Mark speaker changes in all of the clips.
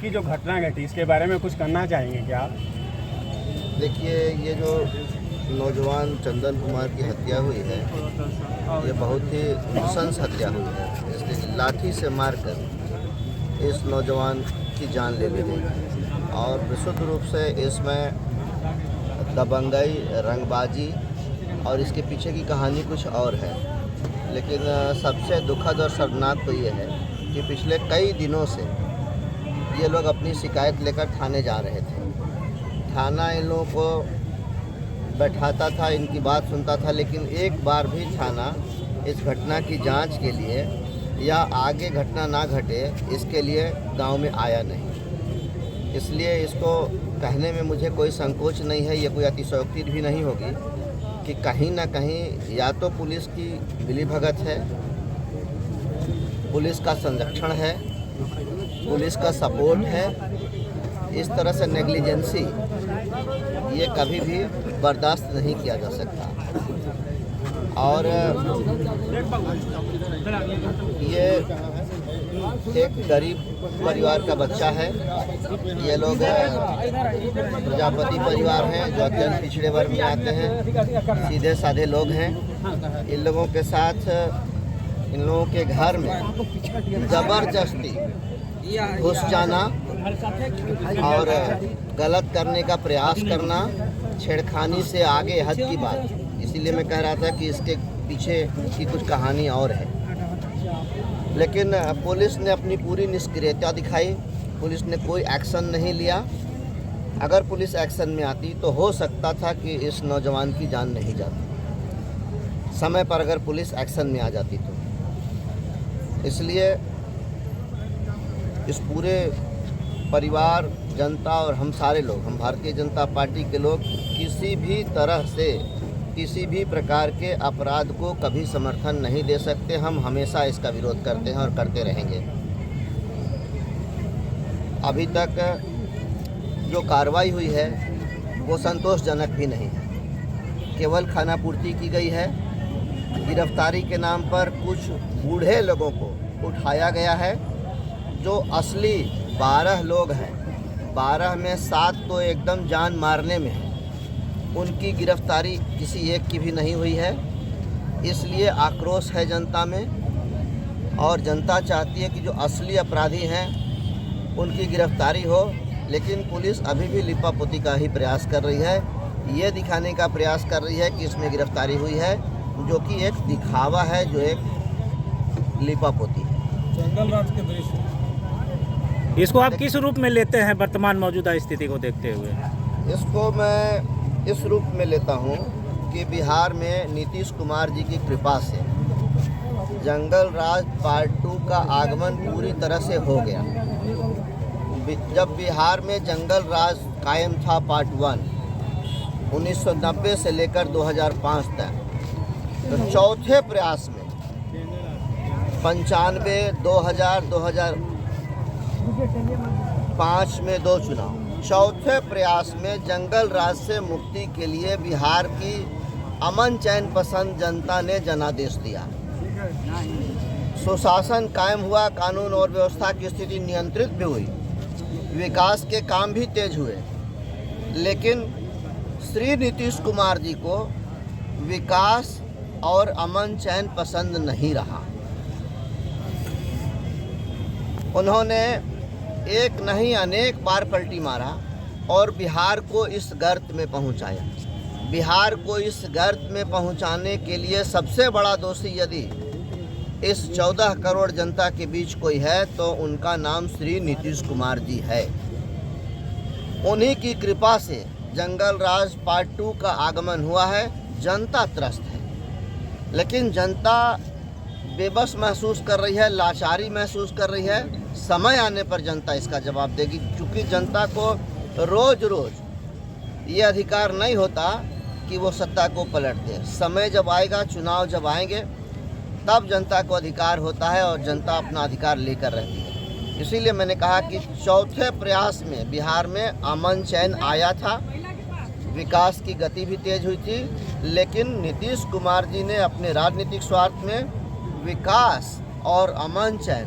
Speaker 1: की जो घटना घटी इसके बारे में कुछ करना चाहेंगे क्या आप?
Speaker 2: देखिए, ये जो नौजवान चंदन कुमार की हत्या हुई है, ये बहुत ही नृशंस हत्या हुई है। इसलिए लाठी से मारकर इस नौजवान की जान ले ली गई और विशुद्ध रूप से इसमें दबंगई, रंगबाजी और इसके पीछे की कहानी कुछ और है। लेकिन सबसे दुखद और शर्मनाक तो ये है कि पिछले कई दिनों से ये लोग अपनी शिकायत लेकर थाने जा रहे थे। थाना इन लोगों को बैठाता था, इनकी बात सुनता था, लेकिन एक बार भी थाना इस घटना की जांच के लिए या आगे घटना ना घटे इसके लिए गांव में आया नहीं। इसलिए इसको कहने में मुझे कोई संकोच नहीं है, ये कोई अतिशयोक्ति भी नहीं होगी कि कहीं ना कहीं या तो पुलिस की मिलीभगत है, पुलिस का संरक्षण है, पुलिस का सपोर्ट है। इस तरह से नेग्लिजेंसी ये कभी भी बर्दाश्त नहीं किया जा सकता। और ये एक गरीब परिवार का बच्चा है। ये लोग प्रजापति परिवार हैं जो अत्यंत पिछड़े वर्ग में आते हैं, सीधे साधे लोग हैं। इन लोगों के साथ इन लोगों के घर में ज़बरदस्ती घुस जाना और गलत करने का प्रयास करना, छेड़खानी से आगे हद की बात। इसीलिए मैं कह रहा था कि इसके पीछे की कुछ कहानी और है। लेकिन पुलिस ने अपनी पूरी निष्क्रियता दिखाई, पुलिस ने कोई एक्शन नहीं लिया। अगर पुलिस एक्शन में आती तो हो सकता था कि इस नौजवान की जान नहीं जाती, समय पर अगर पुलिस एक्शन में आ जाती तो। इसलिए इस पूरे परिवार, जनता और हम सारे लोग, हम भारतीय जनता पार्टी के लोग किसी भी तरह से किसी भी प्रकार के अपराध को कभी समर्थन नहीं दे सकते। हम हमेशा इसका विरोध करते हैं और करते रहेंगे। अभी तक जो कार्रवाई हुई है वो संतोषजनक भी नहीं है। केवल खानापूर्ति की गई है। गिरफ्तारी के नाम पर कुछ बूढ़े लोगों को उठाया गया है। जो असली 12 लोग हैं, 12 में 7 तो एकदम जान मारने में हैं, उनकी गिरफ्तारी किसी एक की भी नहीं हुई है। इसलिए आक्रोश है जनता में और जनता चाहती है कि जो असली अपराधी हैं उनकी गिरफ्तारी हो। लेकिन पुलिस अभी भी लिपापोती का ही प्रयास कर रही है, ये दिखाने का प्रयास कर रही है कि इसमें गिरफ्तारी हुई है, जो कि एक दिखावा है, जो एक लिपापोती है।
Speaker 3: जंगल राज के दृश्य
Speaker 4: इसको आप किस रूप में लेते हैं वर्तमान मौजूदा स्थिति को देखते हुए?
Speaker 2: इसको मैं इस रूप में लेता हूँ कि बिहार में नीतीश कुमार जी की कृपा से जंगल राज पार्ट 2 का आगमन पूरी तरह से हो गया। जब बिहार में जंगल राज कायम था पार्ट 1 1990 से लेकर 2005 तक, तो चौथे प्रयास में 95, 2000, 2005 में 2 चुनाव, चौथे प्रयास में जंगल राज से मुक्ति के लिए बिहार की अमन चैन पसंद जनता ने जनादेश दिया। सुशासन कायम हुआ, कानून और व्यवस्था की स्थिति नियंत्रित भी हुई, विकास के काम भी तेज हुए। लेकिन श्री नीतीश कुमार जी को विकास और अमन चैन पसंद नहीं रहा। उन्होंने एक नहीं अनेक बार पलटी मारा और बिहार को इस गर्त में पहुंचाया। बिहार को इस गर्त में पहुंचाने के लिए सबसे बड़ा दोषी यदि इस 14 करोड़ जनता के बीच कोई है तो उनका नाम श्री नीतीश कुमार जी है। उन्हीं की कृपा से जंगल राज पार्ट 2 का आगमन हुआ है। जनता त्रस्त है, लेकिन जनता बेबस महसूस कर रही है, लाचारी महसूस कर रही है। समय आने पर जनता इसका जवाब देगी, क्योंकि जनता को रोज रोज ये अधिकार नहीं होता कि वो सत्ता को पलट दे। समय जब आएगा, चुनाव जब आएंगे, तब जनता को अधिकार होता है और जनता अपना अधिकार लेकर रहती है। इसीलिए मैंने कहा कि चौथे प्रयास में बिहार में अमन चैन आया था, विकास की गति भी तेज हुई थी, लेकिन नीतीश कुमार जी ने अपने राजनीतिक स्वार्थ में विकास और अमन चैन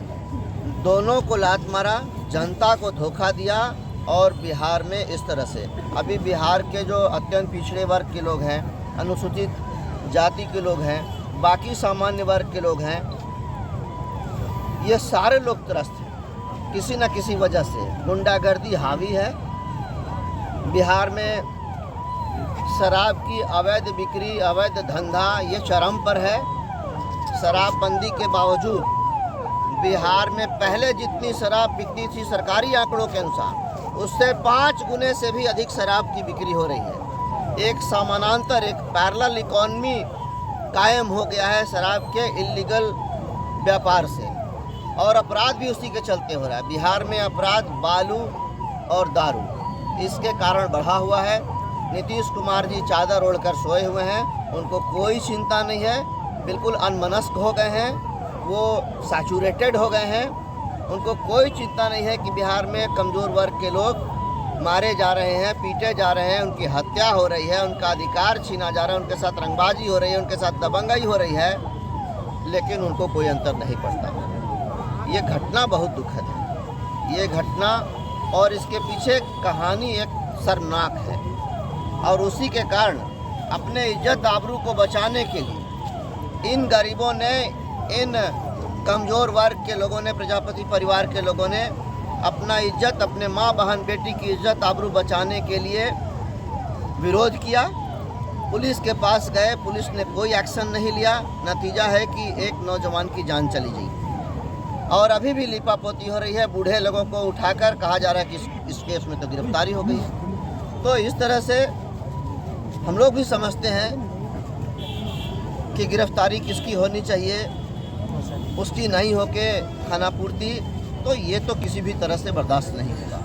Speaker 2: दोनों को लात मारा, जनता को धोखा दिया और बिहार में इस तरह से अभी बिहार के जो अत्यंत पिछड़े वर्ग के लोग हैं, अनुसूचित जाति के लोग हैं, बाकी सामान्य वर्ग के लोग हैं, ये सारे लोग त्रस्त हैं किसी न किसी वजह से। गुंडागर्दी हावी है बिहार में, शराब की अवैध बिक्री, अवैध धंधा ये चरम पर है। शराबबंदी के बावजूद बिहार में पहले जितनी शराब बिकती थी सरकारी आंकड़ों के अनुसार, उससे 5 गुने से भी अधिक शराब की बिक्री हो रही है। एक समानांतर, एक पैरेलल इकॉनमी कायम हो गया है शराब के इल्लीगल व्यापार से, और अपराध भी उसी के चलते हो रहा है। बिहार में अपराध बालू और दारू इसके कारण बढ़ा हुआ है। नीतीश कुमार जी चादर ओढ़कर सोए हुए हैं, उनको कोई चिंता नहीं है, बिल्कुल अनमनस्क हो गए हैं, वो सैचुरेटेड हो गए हैं। उनको कोई चिंता नहीं है कि बिहार में कमज़ोर वर्ग के लोग मारे जा रहे हैं, पीटे जा रहे हैं, उनकी हत्या हो रही है, उनका अधिकार छीना जा रहा है, उनके साथ रंगबाजी हो रही है, उनके साथ दबंगई हो रही है, लेकिन उनको कोई अंतर नहीं पड़ता। ये घटना बहुत दुखद है, ये घटना और इसके पीछे कहानी एक शर्मनाक है, और उसी के कारण अपने इज्जत आबरू को बचाने के लिए इन गरीबों ने, इन कमज़ोर वर्ग के लोगों ने, प्रजापति परिवार के लोगों ने अपना इज्जत, अपने माँ बहन बेटी की इज्जत आबरू बचाने के लिए विरोध किया। पुलिस के पास गए, पुलिस ने कोई एक्शन नहीं लिया। नतीजा है कि एक नौजवान की जान चली गई और अभी भी लीपापोती हो रही है। बूढ़े लोगों को उठाकर कहा जा रहा है कि इस केस में तो गिरफ्तारी हो गई है। तो इस तरह से हम लोग भी समझते हैं कि गिरफ्तारी किसकी होनी चाहिए, उसकी नहीं होके खानापूर्ति, तो ये तो किसी भी तरह से बर्दाश्त नहीं होगा।